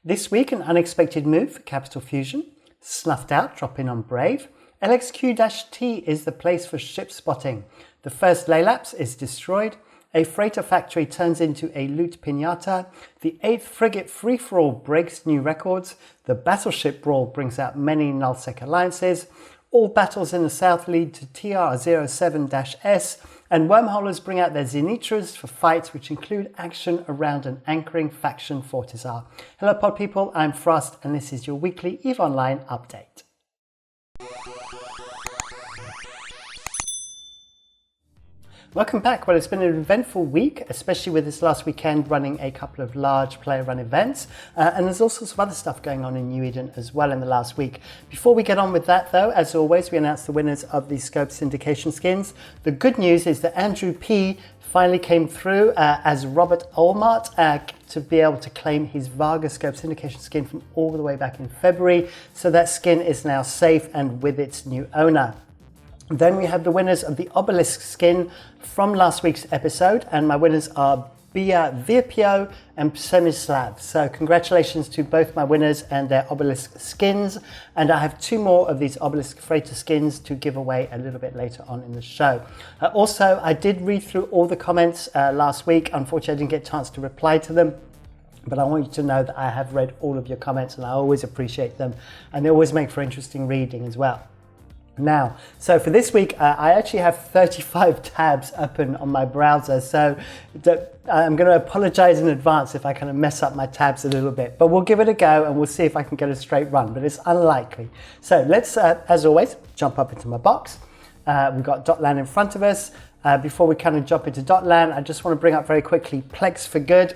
This week, an unexpected move for Capital Fusion. Snuffed Out dropping on Brave. LXQ-T is the place for ship spotting. The first Laylapse is destroyed. A freighter factory turns into a loot pinata. The 8th Frigate Free-for-All breaks new records. The Battleship Brawl brings out many nullsec alliances. All battles in the south lead to TR-07-S. And Wormholers bring out their Zenitras for fights which include action around an anchoring faction Fortizar. Hello pod people, I'm Frost and this is your weekly EVE Online update. Welcome back. Well, it's been an eventful week, especially with this last weekend running a couple of large player run events. And there's all sorts of other stuff going on in New Eden as well in the last week. Before we get on with that though, as always, we announce the winners of the Scope Syndication skins. The good news is that Andrew P finally came through as Robert Olmart to be able to claim his Varga Scope Syndication skin from all the way back in February. So that skin is now safe and with its new owner. Then we have the winners of the Obelisk skin from last week's episode, and my winners are Bia Virpio and Semislav. So congratulations to both my winners and their Obelisk skins, and I have two more of these Obelisk Freighter skins to give away a little bit later on in the show. Also, I did read through all the comments last week. Unfortunately, I didn't get a chance to reply to them. But I want you to know that I have read all of your comments and I always appreciate them, and they always make for interesting reading as well. Now, so for this week, I actually have 35 tabs open on my browser, so I'm going to apologize in advance if I kind of mess up my tabs a little bit, but we'll give it a go and we'll see if I can get a straight run, but it's unlikely. So let's, as always, jump up into my box. We've got Dotlan in front of us. Before we kind of jump into Dotlan, I just want to bring up very quickly Plex for Good.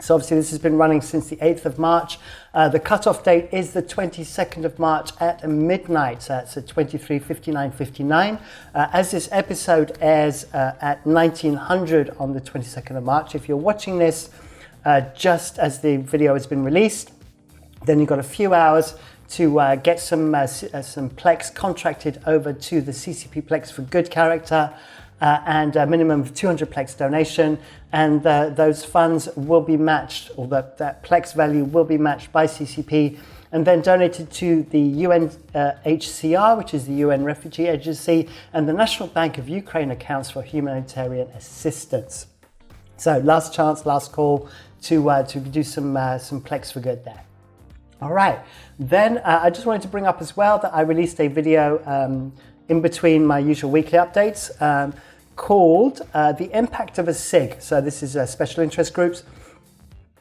So obviously this has been running since the 8th of March. The cutoff date is the 22nd of March at midnight. So it's at 23:59:59. As this episode airs at 1900 on the 22nd of March, if you're watching this just as the video has been released, then you've got a few hours to get some Plex contracted over to the CCP Plex for Good character. And a minimum of 200 Plex donation, and those funds will be matched, or that Plex value will be matched by CCP and then donated to the UNHCR, which is the UN Refugee Agency, and the National Bank of Ukraine accounts for humanitarian assistance. So last chance, last call to do some Plex for Good there. All right, then I just wanted to bring up as well that I released a video in between my usual weekly updates called The Impact of a SIG. So this is special interest groups.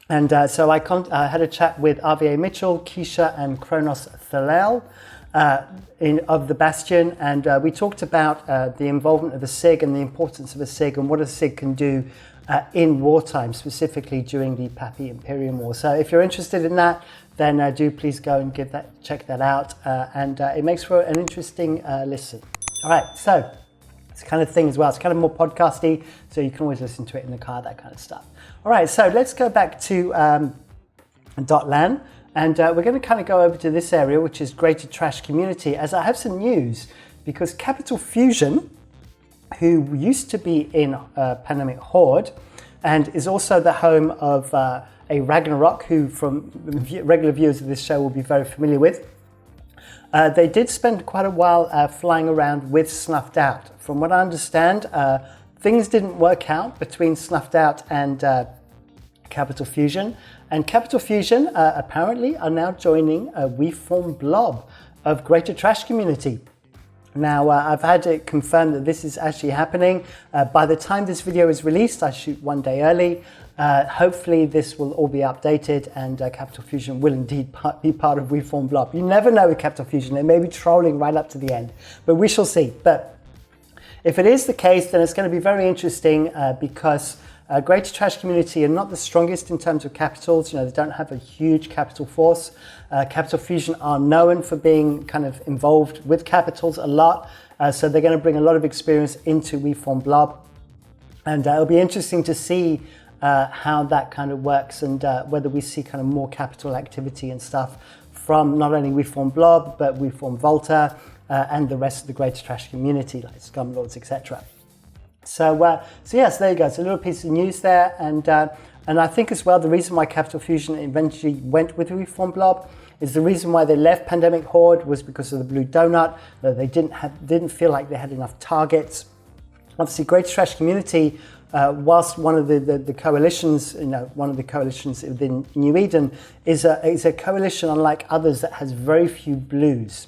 And so I had a chat with RVA Mitchell, Keisha and Kronos Thalel of the Bastion. And we talked about the involvement of a SIG and the importance of a SIG and what a SIG can do in wartime, specifically during the Papi Imperium War. So if you're interested in that, then do please go and check that out. And it makes for an interesting listen. All right, so it's kind of thing as well. It's kind of more podcasty, so you can always listen to it in the car, that kind of stuff. All right, so let's go back to Dotlan, and we're going to kind of go over to this area, which is Greater Trash Community, as I have some news, because Capital Fusion, who used to be in Pandemic Horde, and is also the home of a Ragnarok, who from regular viewers of this show will be very familiar with. They did spend quite a while flying around with Snuffed Out. From what I understand, things didn't work out between Snuffed Out and Capital Fusion. And Capital Fusion apparently are now joining We Form Blob of Greater Trash Community. Now, I've had it confirmed that this is actually happening. By the time this video is released, I shoot one day early. Hopefully this will all be updated and Capital Fusion will indeed be part of We Form Blob. You never know with Capital Fusion, they may be trolling right up to the end, but we shall see. But if it is the case, then it's going to be very interesting because Greater Trash Community are not the strongest in terms of capitals. You know, they don't have a huge capital force. Capital Fusion are known for being kind of involved with capitals a lot. So they're going to bring a lot of experience into We Form Blob. And it'll be interesting to see how that kind of works and whether we see kind of more capital activity and stuff from not only We Form Blob, but We Form Volta and the rest of the Greater Trash Community, like Scumlords, etc. So yes, there you go. It's a little piece of news there. And And I think as well, the reason why Capital Fusion eventually went with Reform Blob is the reason why they left Pandemic Horde was because of the Blue Donut. They didn't feel like they had enough targets. Obviously, Greater Trash Community, whilst one of the coalitions, one of the coalitions within New Eden is a coalition unlike others that has very few blues.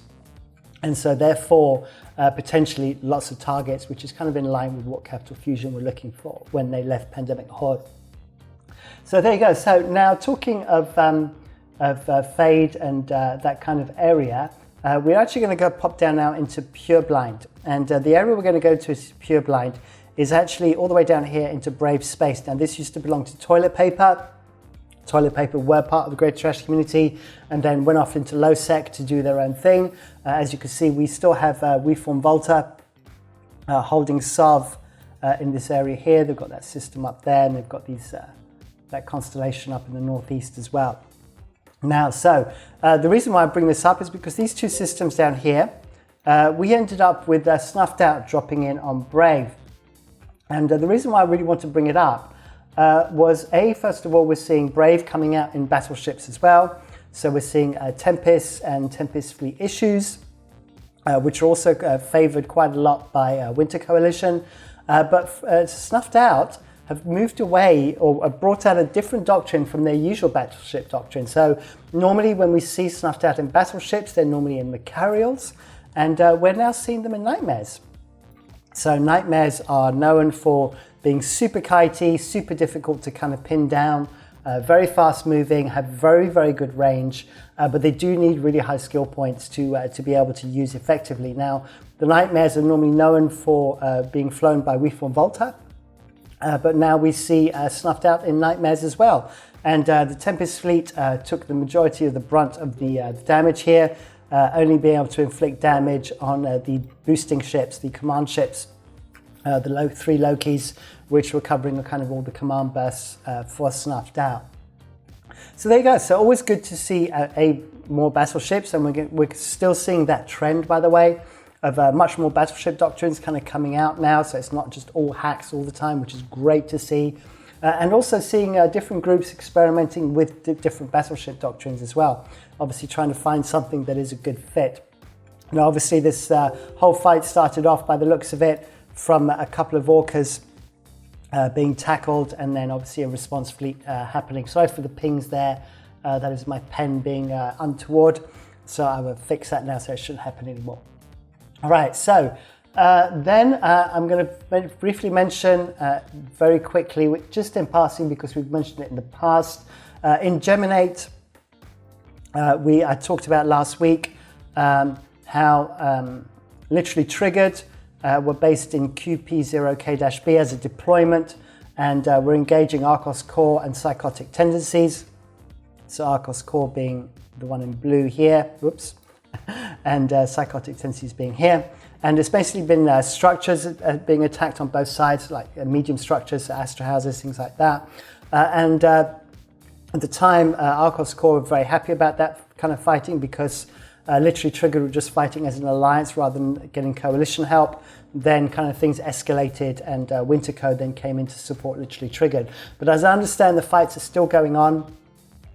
And so therefore, potentially lots of targets, which is kind of in line with what Capital Fusion were looking for when they left Pandemic Horde. So there you go. So now talking of Fade and that kind of area, we're actually going to go pop down now into Pureblind. And the area we're going to go to is Pureblind is actually all the way down here into Brave Space. Now this used to belong to Toilet Paper. Toilet Paper were part of the Greater Trash Community and then went off into LowSec to do their own thing. As you can see, we still have WeForm Volta holding SOV in this area here. They've got that system up there and they've got these that constellation up in the northeast as well. Now, so the reason why I bring this up is because these two systems down here, we ended up with Snuffed Out dropping in on Brave. And the reason why I really want to bring it up was first of all, we're seeing Brave coming out in battleships as well. So we're seeing Tempest and Tempest Fleet Issues, which are also favored quite a lot by Winter Coalition. But Snuffed Out have moved away or brought out a different doctrine from their usual battleship doctrine. So normally when we see Snuffed Out in battleships, they're normally in Macarials, and we're now seeing them in Nightmares. So Nightmares are known for being super kitey, super difficult to kind of pin down, very fast moving, have very, very good range, but they do need really high skill points to be able to use effectively. Now, the Nightmares are normally known for being flown by WeForm Volta, but now we see Snuffed Out in Nightmares as well. And the Tempest Fleet took the majority of the brunt of the damage here, only being able to inflict damage on the boosting ships, the command ships, the three Lokis, which were covering the kind of all the command bursts for Snuffed Out. So there you go. So always good to see more battleships, and we're still seeing that trend, by the way, of much more battleship doctrines kind of coming out now. So it's not just all hacks all the time, which is great to see. And also seeing different groups experimenting with different battleship doctrines as well. Obviously trying to find something that is a good fit. Now obviously this whole fight started off, by the looks of it, from a couple of orcas being tackled, and then obviously a response fleet happening. Sorry for the pings there. That is my pen being untoward. So I will fix that now so it shouldn't happen anymore. All right, so then I'm going to briefly mention very quickly, just in passing because we've mentioned it in the past, in Geminate, I talked about last week how Literally Triggered were based in QP0K-B as a deployment, and we're engaging Arcos Core and Psychotic Tendencies. So Arcos Core being the one in blue here, whoops, and Psychotic Tendencies being here. And it's basically been structures being attacked on both sides, like medium structures, Astra houses, things like that. And at the time, Arcos Core were very happy about that kind of fighting because Literally Triggered were just fighting as an alliance rather than getting coalition help. Then kind of things escalated, and Winter Code then came in to support Literally Triggered. But as I understand, the fights are still going on.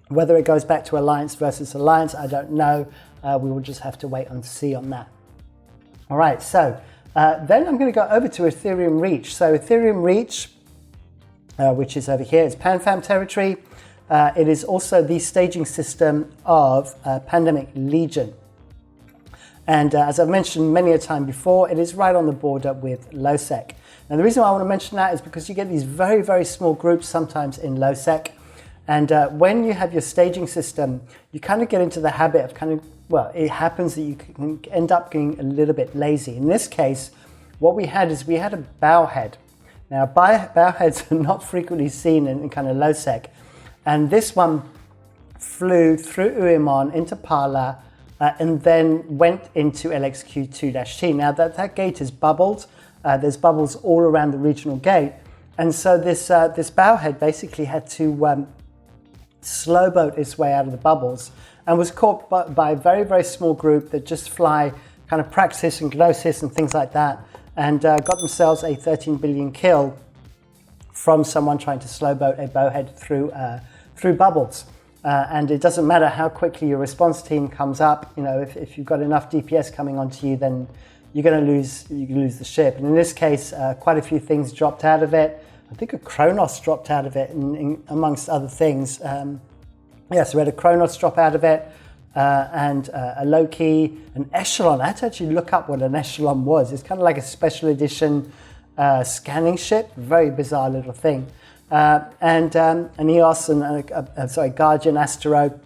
Whether it goes back to alliance versus alliance, I don't know. We will just have to wait and see on that. All right, so then I'm going to go over to Ethereum Reach. So Ethereum Reach, which is over here, is PanFam territory. It is also the staging system of Pandemic Legion. And as I've mentioned many a time before, it is right on the border with LowSec. Now the reason why I want to mention that is because you get these very, very small groups sometimes in LowSec. And when you have your staging system, you kind of get into the habit of well, it happens that you can end up getting a little bit lazy. In this case, what we had is we had a bowhead. Now, bowheads are not frequently seen in kind of LowSec. And this one flew through Uemon into Parla and then went into LXQ2-T. Now, that gate is bubbled. There's bubbles all around the regional gate. And so this bowhead basically had to slow boat its way out of the bubbles, and was caught by a very, very small group that just fly kind of Praxis and Gnosis and things like that, and got themselves a 13 billion kill from someone trying to slow boat a bowhead through bubbles. And it doesn't matter how quickly your response team comes up. If you've got enough DPS coming onto you, then you're going to lose the ship. And in this case, quite a few things dropped out of it. I think a Kronos dropped out of it, amongst other things. So we had a Kronos drop out of it, and a Loki, an Echelon. I had to actually look up what an Echelon was. It's kind of like a special edition scanning ship, very bizarre little thing. And an EOS and Guardian Astro,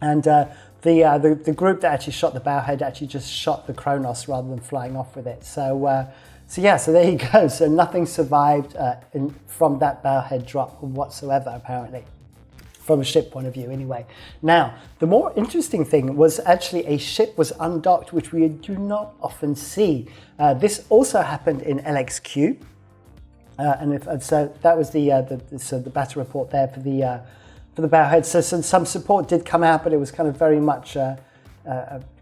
and the group that actually shot the bowhead actually just shot the Kronos rather than flying off with it. So there you go. So nothing survived from that bowhead drop whatsoever, apparently, from a ship point of view anyway. Now, the more interesting thing was actually a ship was undocked, which we do not often see. This also happened in LXQ. So that was the battle report there for the bowhead. So some support did come out, but it was kind of very much a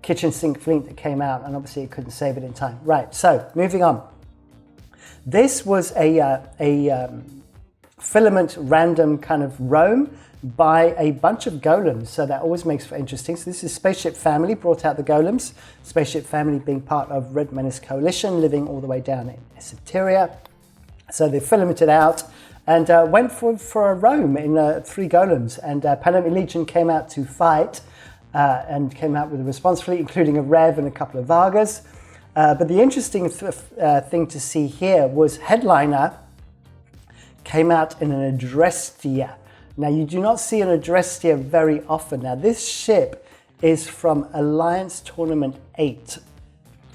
kitchen sink fleet that came out, and obviously it couldn't save it in time. Right. So moving on. This was a filament random kind of roam by a bunch of golems. So that always makes for interesting. So this is Spaceship Family brought out the golems. Spaceship Family being part of Red Menace Coalition, living all the way down in Esoteria. So they filamented out and went for a roam in 3 golems. And Pandemic Legion came out to fight and came out with a response fleet, including a Rev and a couple of Vargas. But the interesting thing to see here was Headliner came out in an Adrestia. Now, you do not see an Adrestia very often. Now, this ship is from Alliance Tournament 8.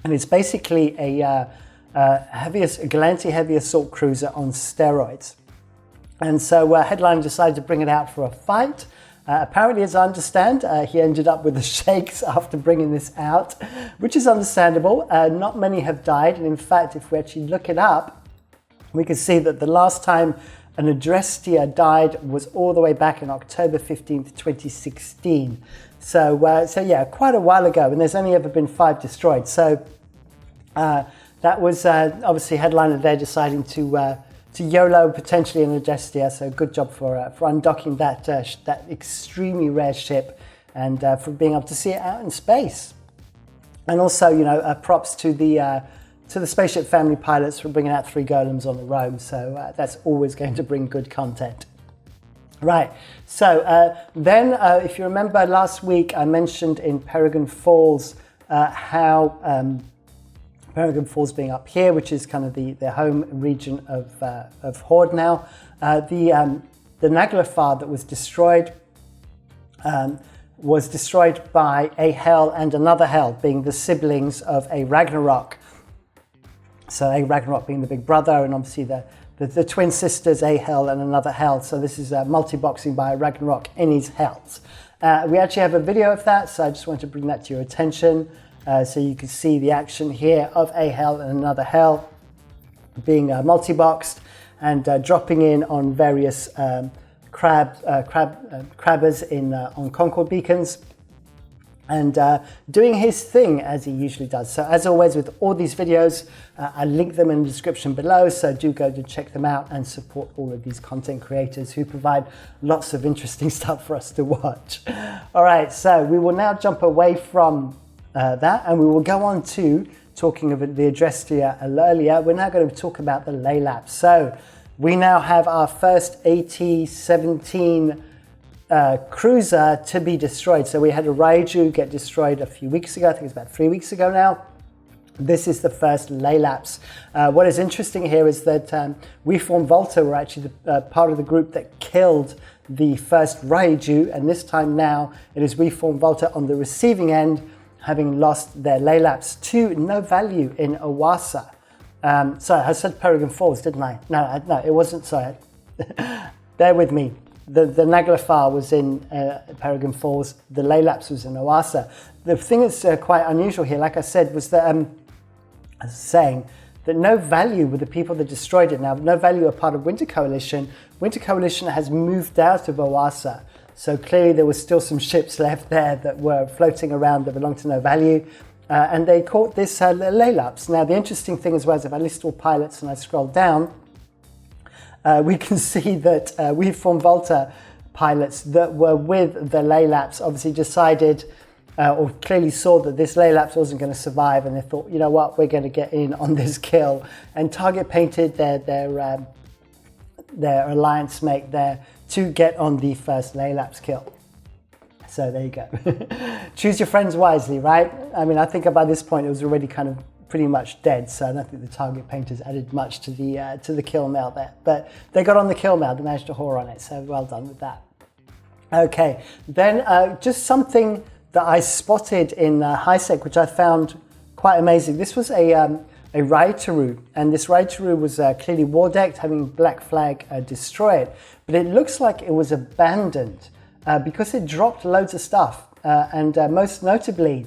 And it's basically a Galanti heavy assault cruiser on steroids. And so Headliner decided to bring it out for a fight. Apparently, as I understand, he ended up with the shakes after bringing this out, which is understandable. Not many have died. And in fact, if we actually look it up, we can see that the last time an Adrestia died was all the way back in October 15th, 2016. So yeah, quite a while ago. And there's only ever been 5 destroyed. So that was obviously Headliner there deciding to YOLO potentially an Adrestia. So good job for undocking that extremely rare ship and for being able to see it out in space. And also, props to the Spaceship Family pilots for bringing out 3 golems on the roam. So that's always going to bring good content. Right. So then, if you remember last week, I mentioned in Peregrine Falls how Peregrine Falls being up here, which is kind of the home region of Horde now. The Naglfar that was destroyed by a Hell and another Hell, being the siblings of a Ragnarok. So a Ragnarok being the big brother, and obviously the twin sisters, a Hell and another Hell. So this is multi-boxing by Ragnarok in his Hells. We actually have a video of that, so I just want to bring that to your attention. So you can see the action here of a Hell and another Hell being multi-boxed and dropping in on various crabbers on Concord beacons and doing his thing as he usually does. So as always with all these videos, I link them in the description below, so do go to check them out and support all of these content creators who provide lots of interesting stuff for us to watch. All right, so we will now jump away from that, and we will go on to talking about the Adrestia earlier. We're now going to talk about the Laylap. So we now have our first AT-17 cruiser to be destroyed. So we had a Raiju get destroyed a few weeks ago. I think it's about 3 weeks ago now. This is the first Laylaps. What is interesting here is that We Form Volta were actually part of the group that killed the first Raiju, and this time now it is We Form Volta on the receiving end, having lost their Laylaps to no value in Owaasa. Sorry, I said Peregrine Falls, didn't I? No, it wasn't. Sorry. Bear with me. The Naglfar was in Peregrine Falls. The Laylaps was in Owaasa. The thing that's quite unusual here, like I said, was that I was saying that no value were the people that destroyed it. Now, no value are part of Winter Coalition. Winter Coalition has moved out of Owaasa. So clearly there was still some ships left there that were floating around that belonged to no value. And they caught this Laylaps. Now, the interesting thing as well is if I list all pilots and I scroll down, we can see that we from Volta pilots that were with the Laylapse obviously decided or clearly saw that this Laylapse wasn't going to survive, and they thought, you know what, we're going to get in on this kill, and target painted their alliance mate there to get on the first Laylapse kill. So there you go. Choose your friends wisely, right? I mean, I think by this point it was already kind of pretty much dead, so I don't think the target painters added much to the kill mail there. But they got on the kill mail, they managed to whore on it, so well done with that. Okay, then just something that I spotted in HiSec, which I found quite amazing. This was a Raitaru, and this Raitaru was clearly war decked, having Black Flag destroy it, but it looks like it was abandoned because it dropped loads of stuff, and most notably,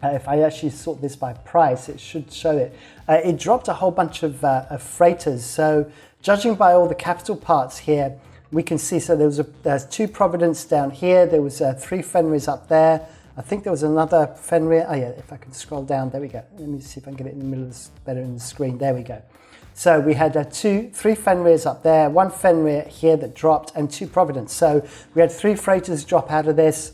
if I actually sort this by price, it should show it. It dropped a whole bunch of freighters. So judging by all the capital parts here, we can see, so there's 2 Providence down here, there was 3 Fenrirs up there, I think there was another Fenrir, oh yeah, if I can scroll down, there we go, let me see if I can get it in the middle of this, better in the screen, there we go. So we had 3 Fenrirs up there, 1 Fenrir here that dropped, and 2 Providence. So we had 3 freighters drop out of this,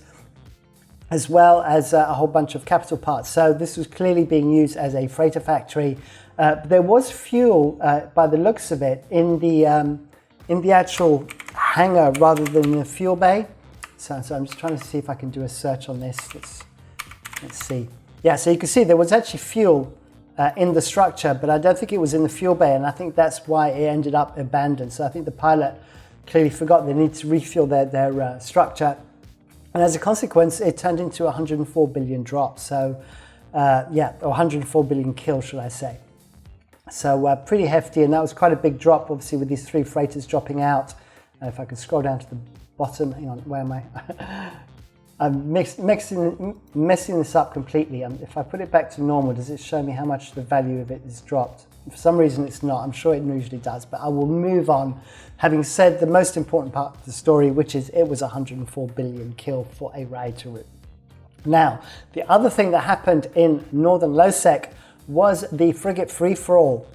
as well as a whole bunch of capital parts. So this was clearly being used as a freighter factory. There was fuel, by the looks of it, in the actual hangar rather than the fuel bay. So I'm just trying to see if I can do a search on this. Let's see. Yeah, so you can see there was actually fuel in the structure, but I don't think it was in the fuel bay, and I think that's why it ended up abandoned. So I think the pilot clearly forgot they need to refuel their structure, and as a consequence, it turned into 104 billion drop. So yeah, or 104 billion kills, should I say. So pretty hefty, and that was quite a big drop, obviously, with these 3 freighters dropping out. If I could scroll down to the bottom, hang on, where am I? I'm messing this up completely. If I put it back to normal, does it show me how much the value of it is dropped? For some reason it's not, I'm sure it usually does, but I will move on, having said the most important part of the story, which is it was 104 billion kill for a Raitaru. Now, the other thing that happened in Northern Lowsec was the frigate free-for-all.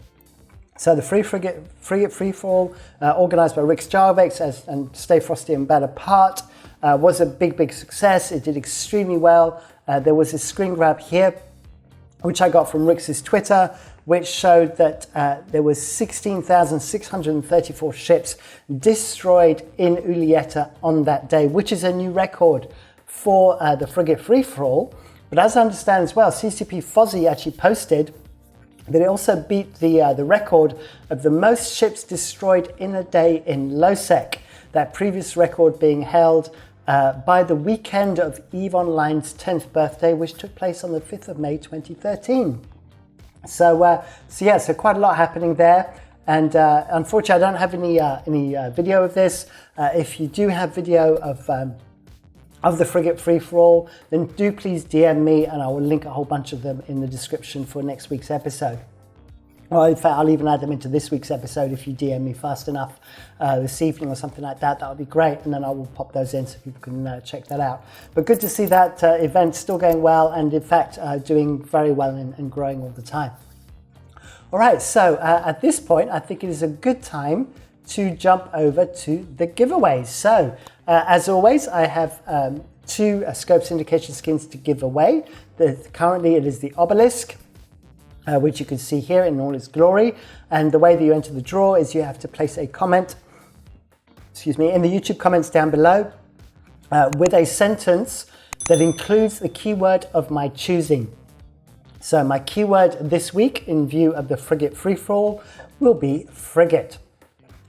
So the frigate free-for-all, organised by Rick Jarvex and Stay Frosty and Bad Apart, was a big success. It did extremely well. There was a screen grab here, which I got from Rick's Twitter, which showed that there was 16,634 ships destroyed in Ulieta on that day, which is a new record for the frigate free-for-all. But as I understand as well, CCP Fozzie actually posted that it also beat the record of the most ships destroyed in a day in Lowsec, that previous record being held by the weekend of EVE Online's 10th birthday, which took place on the 5th of May 2013. So quite a lot happening there. And unfortunately, I don't have any video of this. If you do have video of the frigate free-for-all, then do please DM me, and I will link a whole bunch of them in the description for next week's episode. Or in fact, I'll even add them into this week's episode if you DM me fast enough this evening or something like that. That would be great, and then I will pop those in so people can check that out. But good to see that event still going well, and in fact doing very well and growing all the time. All right, so at this point, I think it is a good time to jump over to the giveaways. So as always, I have 2 Scope Syndication skins to give away. Currently it is the Obelisk, which you can see here in all its glory. And the way that you enter the draw is you have to place a comment, in the YouTube comments down below with a sentence that includes the keyword of my choosing. So my keyword this week in view of the frigate free-for-all will be frigate.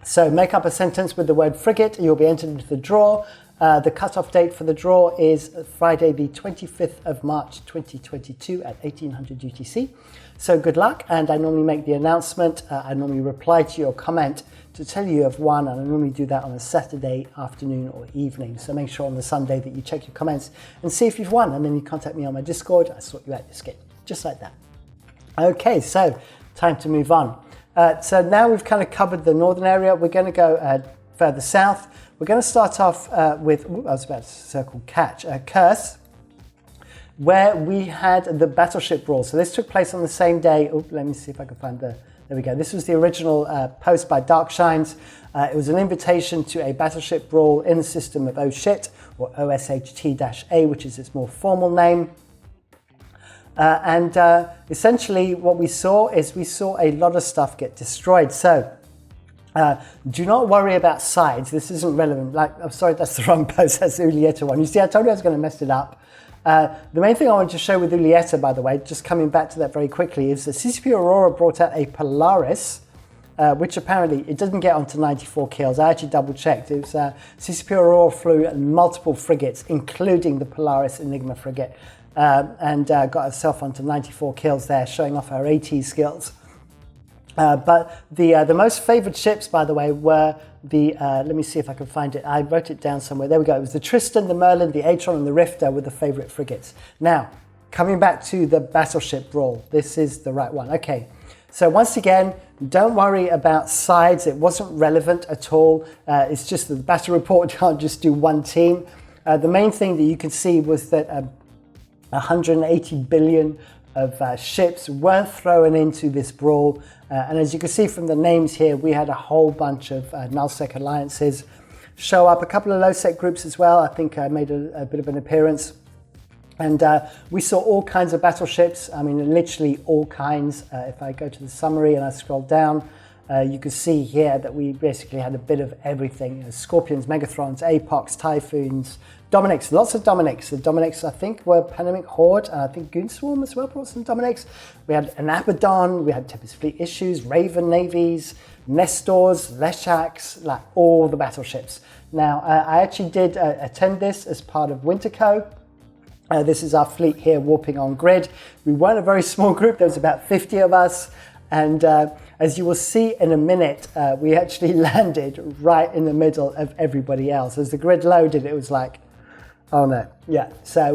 So make up a sentence with the word frigate, you'll be entered into the draw. The cutoff date for the draw is Friday the 25th of March 2022 at 1800 UTC. So good luck, and I normally make the announcement. I normally reply to your comment to tell you you've won, and I normally do that on a Saturday afternoon or evening. So make sure on the Sunday that you check your comments and see if you've won, and then you contact me on my Discord. I sort you out your skin, just like that. Okay, so time to move on. So now we've kind of covered the northern area. We're going to go further south. We're going to start off with, I was about to circle catch, Curse, where we had the battleship brawl. So this took place on the same day. Let me see if I can find the There we go. This was the original post by Darkshines. It was an invitation to a battleship brawl in the system of Oh Shit, or OSHT-A, which is its more formal name. Essentially what we saw a lot of stuff get destroyed. So do not worry about sides. This isn't relevant. I'm sorry, that's the wrong post. That's the Ulieta one. You see, I told you I was going to mess it up. The main thing I wanted to show with Ulieta, by the way, just coming back to that very quickly, is that CCP Aurora brought out a Polaris, which apparently it doesn't get onto 94 kills. I actually double checked. It was CCP Aurora flew multiple frigates, including the Polaris Enigma frigate, and got herself onto 94 kills there, showing off her AT skills. But the most favoured ships, by the way, were the, let me see if I can find it. I wrote it down somewhere. There we go. It was the Tristan, the Merlin, the Atron, and the Rifter were the favourite frigates. Now, coming back to the battleship brawl, this is the right one. Okay, so once again, don't worry about sides. It wasn't relevant at all. It's just that the battle report can't just do one team. The main thing that you can see was that 180 billion of ships were thrown into this brawl. And as you can see from the names here, we had a whole bunch of nullsec alliances show up. A couple of low-sec groups as well, I think made a bit of an appearance. And we saw all kinds of battleships. I mean, literally all kinds. If I go to the summary and I scroll down, you can see here that we basically had a bit of everything. You know, Scorpions, Megathrons, Apocs, Typhoons, Dominics, lots of Dominics. The Dominics, I think, were Pandemic Horde, and I think Goonswarm as well brought some Dominics. We had an Abaddon, we had Tempest Fleet Issues, Raven Navies, Nestors, Leshaks, like all the battleships. Now, I actually did attend this as part of Winterco. This is our fleet here warping on grid. We weren't a very small group, there was about 50 of us. And as you will see in a minute, we actually landed right in the middle of everybody else. As the grid loaded, it was like, oh no, yeah. So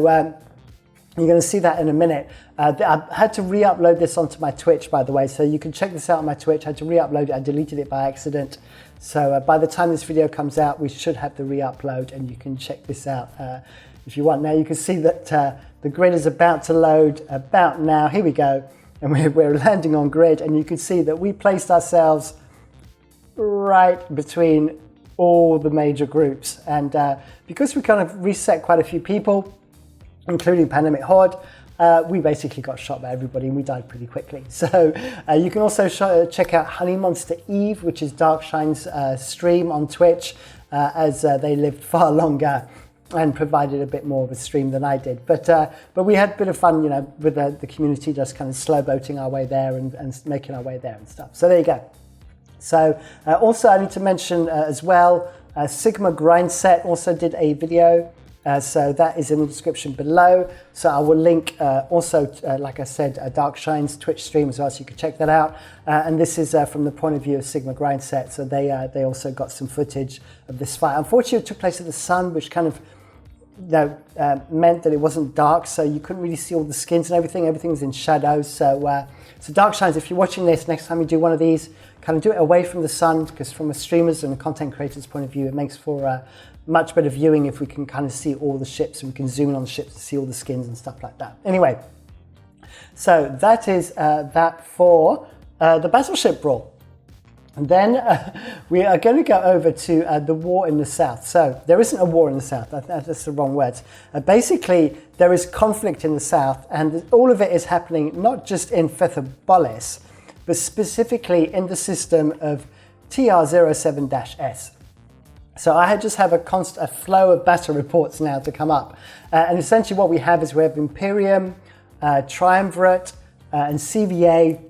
you're going to see that in a minute. I had to re-upload this onto my Twitch, by the way, so you can check this out on my Twitch. I had to re-upload it. I deleted it by accident. So by the time this video comes out, we should have the re-upload, and you can check this out if you want. Now you can see that the grid is about to load about now. Here we go. And we're landing on grid, and you can see that we placed ourselves right between all the major groups. And because we kind of reset quite a few people, including Pandemic Horde, we basically got shot by everybody and we died pretty quickly. So you can also check out Honey Monster Eve, which is Darkshine's stream on Twitch, as they lived far longer and provided a bit more of a stream than I did. But we had a bit of fun, you know, with the community, just kind of slow boating our way there and making our way there and stuff. So there you go. So also I need to mention as well, Sigma Grindset also did a video. So that is in the description below. So I will link also, like I said, Darkshine's Twitch stream as well, so you can check that out. And this is from the point of view of Sigma Grindset. So they also got some footage of this fight. Unfortunately, it took place at the sun, which kind of meant that it wasn't dark, so you couldn't really see all the skins and everything. Everything was in shadows. So Darkshines, if you're watching this, next time you do one of these, kind of do it away from the sun, because from a streamer's and a content creator's point of view, it makes for much better viewing if we can kind of see all the ships and we can zoom in on the ships to see all the skins and stuff like that. Anyway, so that is that for the battleship brawl. And then we are going to go over to the war in the south. So there isn't a war in the south, that's the wrong words. Basically, there is conflict in the south, and all of it is happening not just in Fethobolis, but specifically in the system of TR07-S. So I just have a flow of battle reports now to come up. And essentially what we have is we have Imperium, Triumvirate, and CVA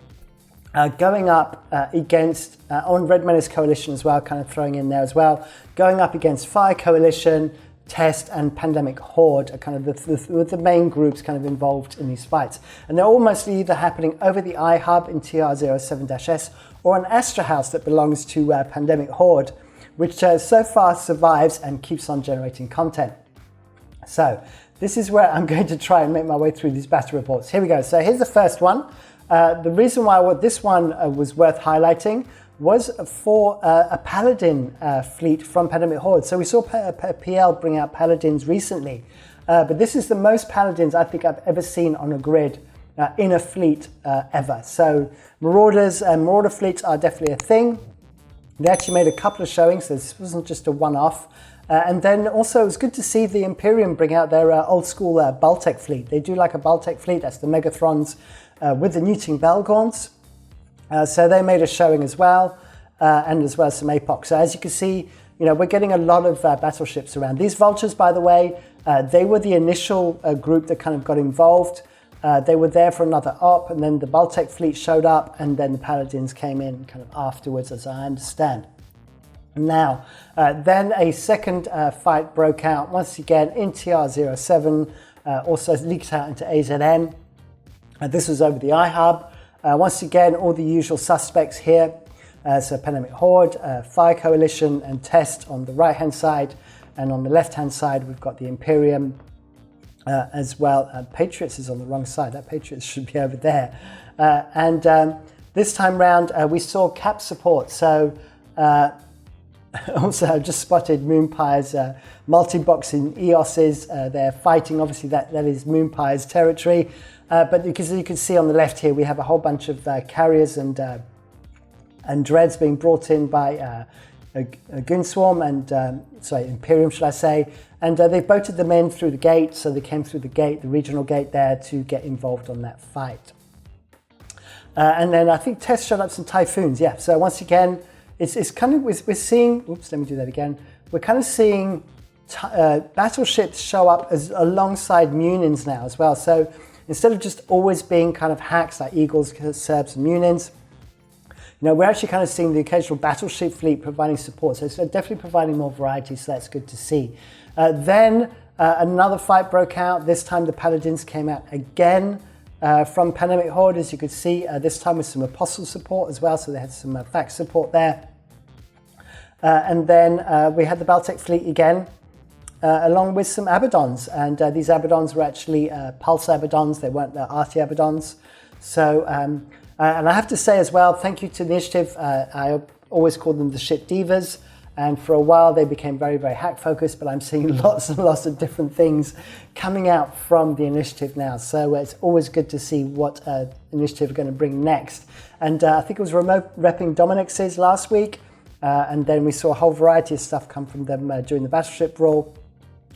going up against, on Red Menace Coalition as well, kind of throwing in there as well, going up against Fire Coalition, Test, and Pandemic Horde are kind of the main groups kind of involved in these fights. And they're all mostly either happening over the iHub in TR07-S or an Astra House that belongs to Pandemic Horde, which so far survives and keeps on generating content. So this is where I'm going to try and make my way through these battle reports. Here we go. So here's the first one. The reason why this one was worth highlighting was for a Paladin fleet from Pandemic Horde. So we saw PL bring out Paladins recently, but this is the most Paladins I think I've ever seen on a grid in a fleet ever. So Marauders and Marauder fleets are definitely a thing. They actually made a couple of showings, so this wasn't just a one-off. And then also it was good to see the Imperium bring out their old school Baltec fleet. They do like a Baltec fleet, that's the Megathrons with the Newton Belgorns. So they made a showing as well, and as well as some APOC. So as you can see, we're getting a lot of battleships around. These Vultures, by the way, they were the initial group that kind of got involved. They were there for another op, and then the Baltec fleet showed up, and then the Paladins came in kind of afterwards, as I understand. Now, then a second fight broke out once again in TR-07, also leaked out into AZN. This was over the iHub. Once again, all the usual suspects here. So Pandemic Horde, Fire Coalition and Test on the right-hand side, and on the left-hand side we've got the Imperium as well. Patriots is on the wrong side. That Patriots should be over there. This time round we saw cap support. So also I've just spotted Moonpire's multi-boxing EOS's. They're fighting, obviously that is Moonpire's territory. But because you can see on the left here, we have a whole bunch of carriers and dreads being brought in by a Goonswarm and, Imperium, should I say. And they've boated them in through the gate, so they came through the gate, the regional gate there, to get involved on that fight. And then I think Test showed up some Typhoons, yeah. So once again, it's kind of, we're seeing, oops, let me do that again. We're kind of seeing battleships show up as alongside Munins now as well. So instead of just always being kind of hacks like Eagles, Serbs and Munins, we're actually kind of seeing the occasional battleship fleet providing support. So it's definitely providing more variety, so that's good to see. Then another fight broke out. This time the Paladins came out again from Pandemic Horde, as you could see, this time with some Apostle support as well, so they had some fact support there. And then we had the Baltec fleet again, along with some Abaddons. And these Abaddons were actually Pulse Abaddons, they weren't the Arty Abaddons. So, and I have to say as well, thank you to the Initiative. I always called them the shit divas. And for a while they became very, very hack focused, but I'm seeing lots and lots of different things coming out from the Initiative now. So it's always good to see what Initiative are going to bring next. And I think it was remote repping Dominix's last week. And then we saw a whole variety of stuff come from them during the Battleship Brawl.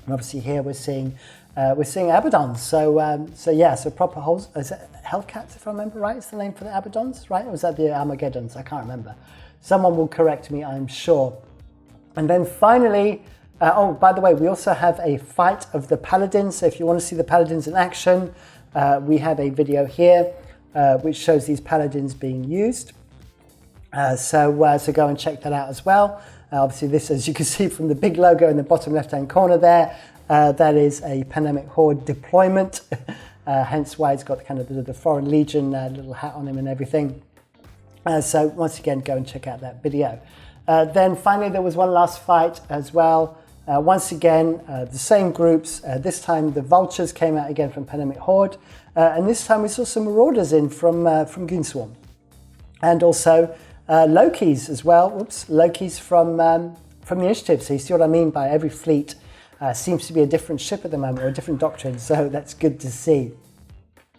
And obviously here we're seeing Abaddons. So proper holes. Is it Hellcats, if I remember right? Is the name for the Abaddons, right? Or was that the Armageddons? I can't remember. Someone will correct me, I'm sure. And then finally, by the way, we also have a fight of the Paladins. So if you want to see the Paladins in action, we have a video here which shows these Paladins being used. So go and check that out as well. Obviously this, as you can see from the big logo in the bottom left-hand corner there, that is a Pandemic Horde deployment, hence why it's got kind of the Foreign Legion little hat on him and everything. So once again, go and check out that video. Then finally, there was one last fight as well. Once again, the same groups. This time, the Vultures came out again from Pandemic Horde, and this time we saw some Marauders in from Goonswarm, and also Lokis as well. Lokis from the Initiative. So you see what I mean by every fleet seems to be a different ship at the moment, or a different doctrine. So that's good to see.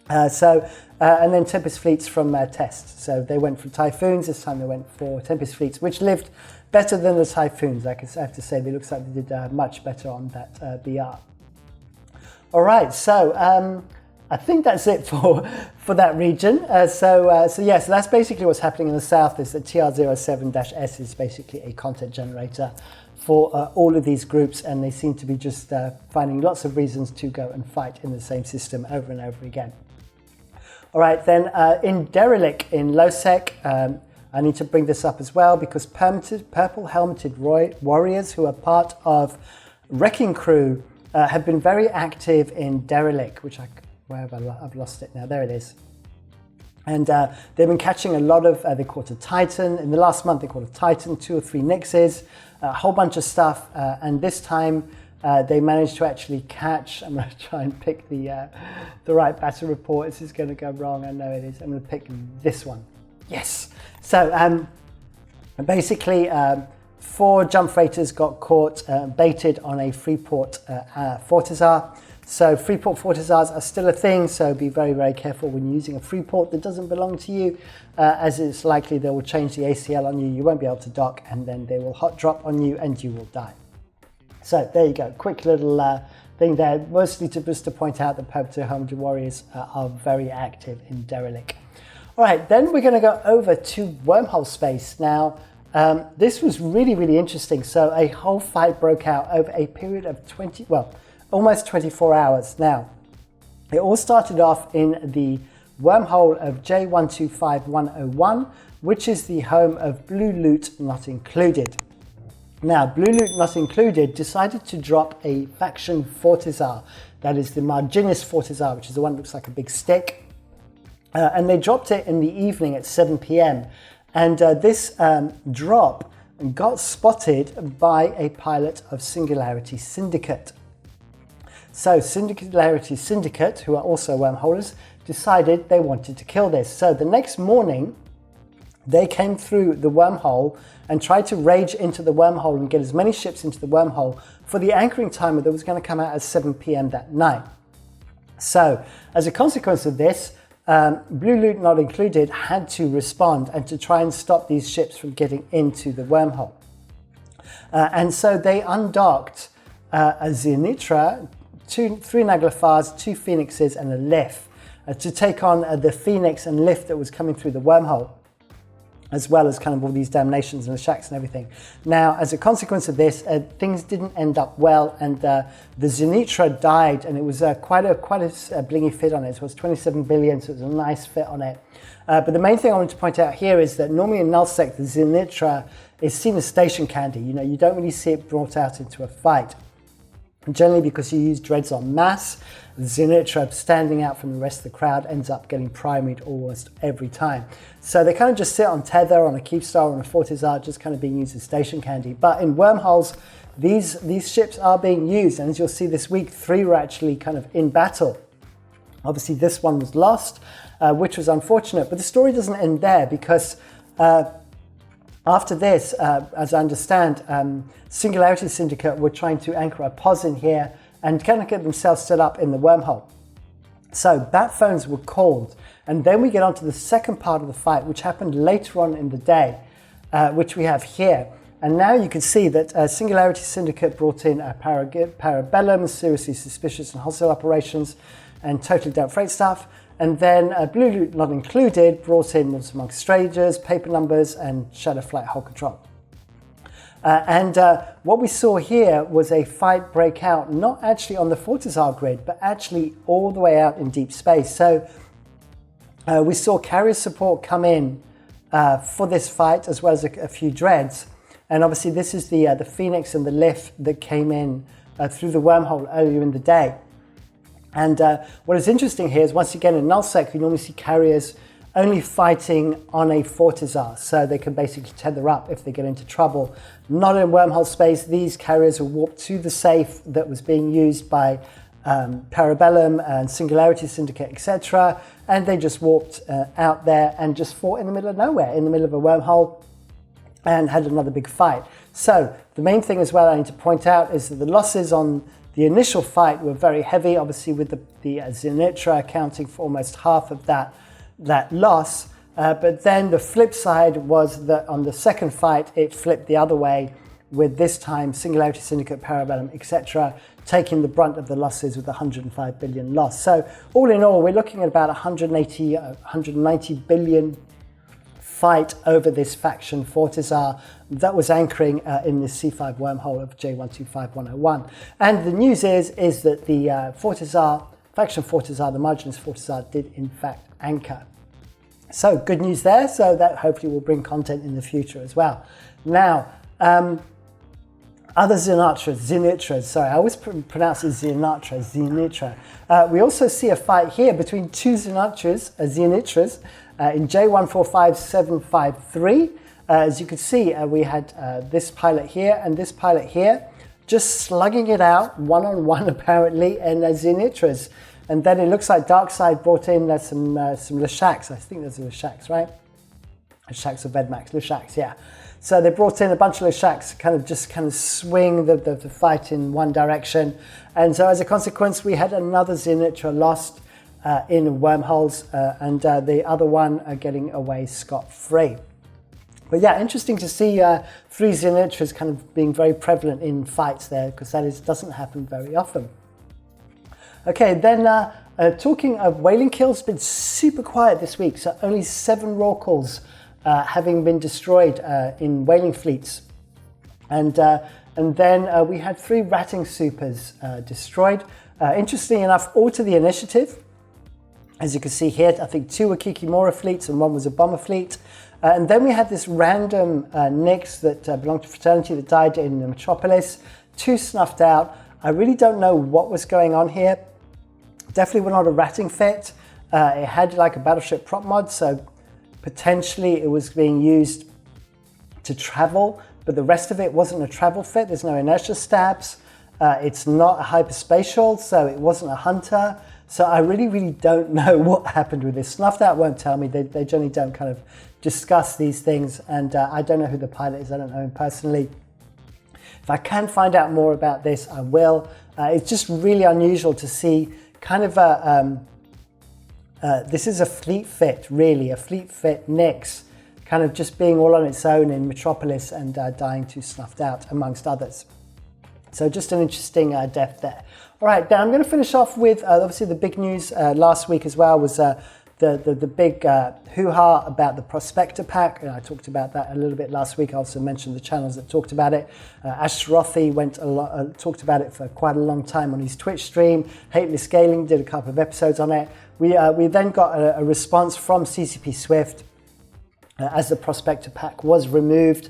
And then Tempest fleets from Test. So they went for Typhoons, this time they went for Tempest fleets, which lived better than the Typhoons. I have to say, it looks like they did much better on that BR. All right, so I think that's it for that region. So that's basically what's happening in the south, is that TR-07-S is basically a content generator for all of these groups, and they seem to be just finding lots of reasons to go and fight in the same system over and over again. All right, then in Derelict in Losec, I need to bring this up as well, because purple helmeted warriors who are part of Wrecking Crew have been very active in Derelict, I've lost it now, there it is. And they've been catching a lot of, they caught a Titan, in the last month they caught a Titan, 2 or 3 Nixes, a whole bunch of stuff, and this time they managed to actually catch, I'm going to try and pick the right battle report. This is going to go wrong, I know it is. I'm going to pick this one. Yes! So basically 4 jump freighters got caught, baited on a Freeport Fortizar. So Freeport Fortizars are still a thing, so be very, very careful when using a Freeport that doesn't belong to you, as it's likely they will change the ACL on you, you won't be able to dock, and then they will hot drop on you and you will die. So there you go, quick little thing there, mostly just to point out that Perpetual Helmeted Warriors are very active in Derelict. All right, then we're going to go over to Wormhole Space. Now, this was really, really interesting. So a whole fight broke out over a period of almost 24 hours. Now, it all started off in the wormhole of J125101, which is the home of Blue Loot Not Included. Now, Blue Loot Not Included decided to drop a faction Fortizar, that is the Marginis Fortizar, which is the one that looks like a big stick. And they dropped it in the evening at 7 p.m. And this drop got spotted by a pilot of Singularity Syndicate. So Singularity Syndicate, who are also wormholers, decided they wanted to kill this. So the next morning, they came through the wormhole and tried to rage into the wormhole and get as many ships into the wormhole for the anchoring timer that was going to come out at 7 p.m. that night. So as a consequence of this, Blue Loot Not Included had to respond and to try and stop these ships from getting into the wormhole. And so they undocked a Zenitra, 3 Naglafars, 2 Phoenixes and a Lif to take on the Phoenix and Lif that was coming through the wormhole, as well as kind of all these damnations and the shacks and everything. Now, as a consequence of this, things didn't end up well, and the Zenitra died, and it was quite a blingy fit on it. So it was 27 billion, so it was a nice fit on it. But the main thing I wanted to point out here is that normally in Nullsec, the Zenitra is seen as station candy. You know, you don't really see it brought out into a fight. Generally, because you use dreads en masse, the Zenitra standing out from the rest of the crowd ends up getting primaried almost every time. So they kind of just sit on tether, on a Keepstar, on a Fortizar, just kind of being used as station candy. But in wormholes, these ships are being used, and as you'll see this week, 3 were actually kind of in battle. Obviously, this one was lost, which was unfortunate. But the story doesn't end there, because after this, as I understand, Singularity Syndicate were trying to anchor a POS in here and kind of get themselves set up in the wormhole. So bat phones were called, and then we get on to the second part of the fight, which happened later on in the day, which we have here. And now you can see that Singularity Syndicate brought in Parabellum, Seriously Suspicious and Hostile Operations, and Totally Don't Freight Stuff. And then Blue Loot Not Included brought in Monsters Amongst Strangers, Paper Numbers, and Shadow Flight Hull Control. What we saw here was a fight break out, not actually on the Fortizar grid, but actually all the way out in deep space. So we saw carrier support come in for this fight, as well as a few dreads. And obviously this is the Phoenix and the Lif that came in through the wormhole earlier in the day. And what is interesting here is, once again, in Nullsec, you normally see carriers only fighting on a Fortizar, so they can basically tether up if they get into trouble. Not in Wormhole Space. These carriers were warped to the safe that was being used by Parabellum and Singularity Syndicate, etc., and they just warped out there and just fought in the middle of nowhere, in the middle of a wormhole, and had another big fight. So the main thing as well I need to point out is that the losses on the initial fight were very heavy, obviously with the Zenitra accounting for almost half of that loss. But then the flip side was that on the second fight, it flipped the other way, with this time Singularity Syndicate, Parabellum, etc., taking the brunt of the losses with 105 billion loss. So all in all, we're looking at about 190 billion fight over this faction Fortizar that was anchoring in this C5 wormhole of J125101. And the news is that the faction Fortizar, the Marginis Fortizar, did in fact anchor. So good news there. So that hopefully will bring content in the future as well. Now, other Zenitras, sorry, I always pronounce it Zenitra. We also see a fight here between 2 Zenitras in J145753. As you can see, we had this pilot here and this pilot here, just slugging it out one-on-one apparently, and Zenitras. And then it looks like Darkside brought in some Leshaks. I think there's Leshaks, right? Leshaks or Vedmax, Leshaks, yeah. So they brought in a bunch of Leshaks to kind of swing the fight in one direction. And so as a consequence, we had another Xenitra lost in wormholes, and the other one getting away scot-free. But yeah, interesting to see 3 Xenitras kind of being very prevalent in fights there, because doesn't happen very often. Okay, then talking of whaling kills, been super quiet this week, so only 7 Rorquals having been destroyed in whaling fleets. And then we had 3 Ratting Supers destroyed. Interestingly enough, all to the initiative. As you can see here, I think 2 were Kikimora fleets and 1 was a bomber fleet. And then we had this random Nyx that belonged to Fraternity that died in the Metropolis. 2 snuffed out. I really don't know what was going on here. Definitely were not a ratting fit. It had like a battleship prop mod, so potentially it was being used to travel, but the rest of it wasn't a travel fit. There's no inertia stabs. It's not a hyperspatial, so it wasn't a hunter. So I really don't know what happened with this. Snuffed Out won't tell me. They generally don't kind of discuss these things, and I don't know who the pilot is. I don't know him personally. If I can find out more about this, I will. It's just really unusual to see kind of this is a fleet fit, really, a fleet fit Nyx, kind of just being all on its own in Metropolis and dying to Snuffed Out, amongst others. So just an interesting death there. All right, now I'm going to finish off with obviously the big news last week as well was the big hoo-ha about the Prospector Pack. I talked about that a little bit last week. I also mentioned the channels that talked about it. Ashtarothi talked about it for quite a long time on his Twitch stream. Hateless Scaling did a couple of episodes on it. We then got a response from CCP Swift as the Prospector Pack was removed.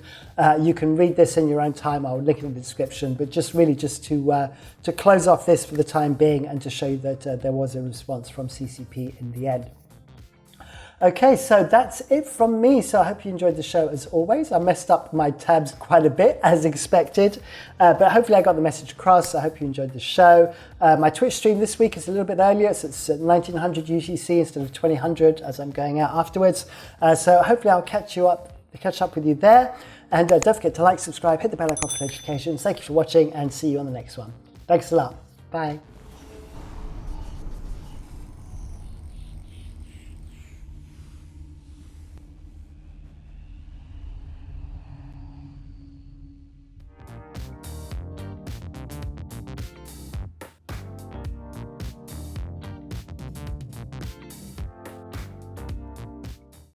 You can read this in your own time. I'll link it in the description, but just to close off this for the time being and to show you that there was a response from CCP in the end. Okay, so that's it from me. So I hope you enjoyed the show as always. I messed up my tabs quite a bit as expected, but hopefully I got the message across. I hope you enjoyed the show. My Twitch stream this week is a little bit earlier, so it's at 1900 UTC instead of 2000 as I'm going out afterwards. So hopefully I'll catch up with you there. And don't forget to like, subscribe, hit the bell icon for notifications. Thank you for watching and see you on the next one. Thanks a lot. Bye.